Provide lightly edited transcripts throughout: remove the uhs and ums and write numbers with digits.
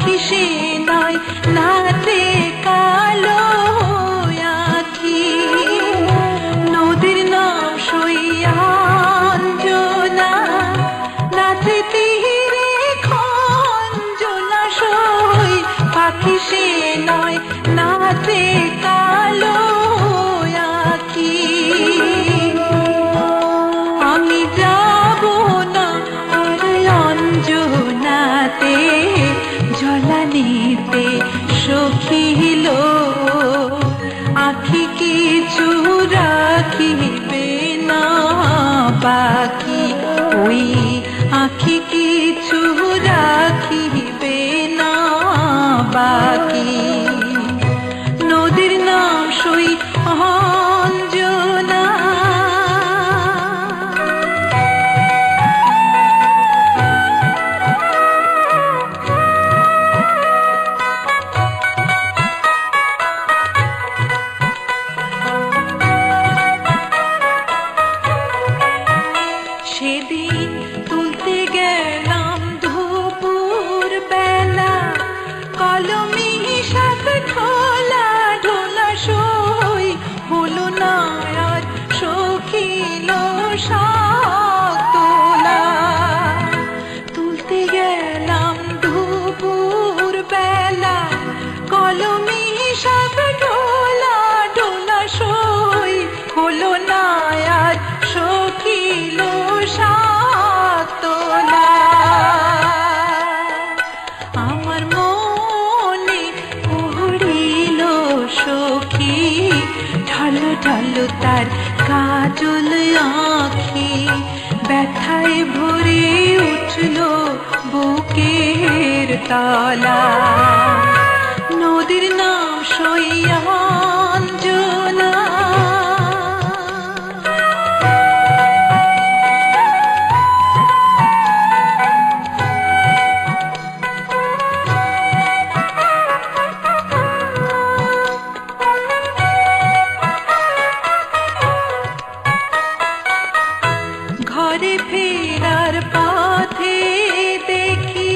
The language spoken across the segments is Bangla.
পাখি সে নয় নাচে কালো আঁখি। নদীর নাম সইয়াঞ্জনা, নাচে তীরে খঞ্জনা সই, পাখি সে নয় নাচে কালো আঁখি। আমি যাব না আর অঞ্জনাতে, জলানিতে সখিল আখি কিছু রাখিবে না বাকি, ওই আখি কিছু রাখিবে না বাকি। নদীর নাম সই অঞ্জনা। সেদিন তুলতে গেলাম দুপুর বেলা, কলমি শাক ঢোলা ঢোলা সই, হলো না আর সখিল শাক তোলা। তুলতে গেলাম দুপুর বেলা, কলমি শাক ঢোলা ঢোলা সই, হলো না আর সখিল শাক তোলা। আমার মনে পড়িল সখী, ঢলো ঢলো তার কাজল আঁখি, ব্যথায় ভরে উঠল বুকের তলা। নদীর নাম সইয়াঞ্জনা। ঘরে ফেরার পথে দেখি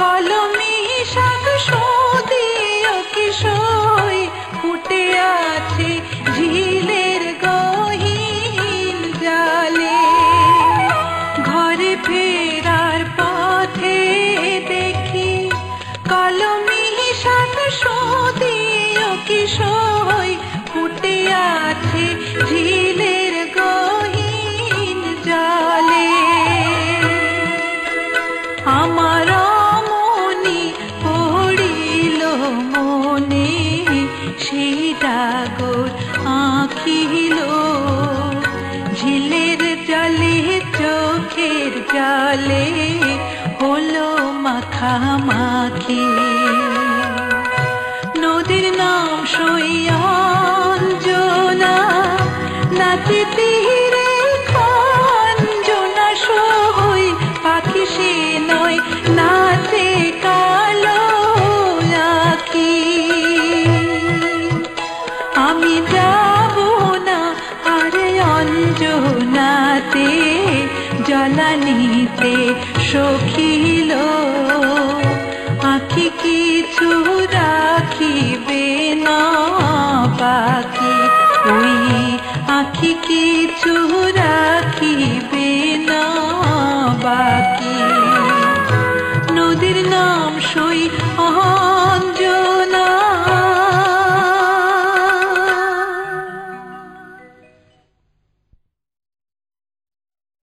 কলমি শাক সদিও কি সই, ফুটে আছে ঝিলের গহীন জালে। ঘরে ফেরার পথে দেখি কলমি শাক সদিও কি সই, ফুটে আছে ঝিলের গহীন জালে। আমার মনি পড়িল মনে সেই ডাগর আঁখিল, ঝিলের জলে চোখের জলে হলো মাখামাখি। নদীর নাম সইয়াঞ্জনা, নাচে তীরে খঞ্জনা সই, পাখি সে নয় নাচে কালো আঁখি। আমি যাব না আর অঞ্জনাতে, জলানিতে সখিল আখি কিছু রাখিবে না বাকি, ওই আখি কিছু রাখিবে না বাকি। নদীর নাম সই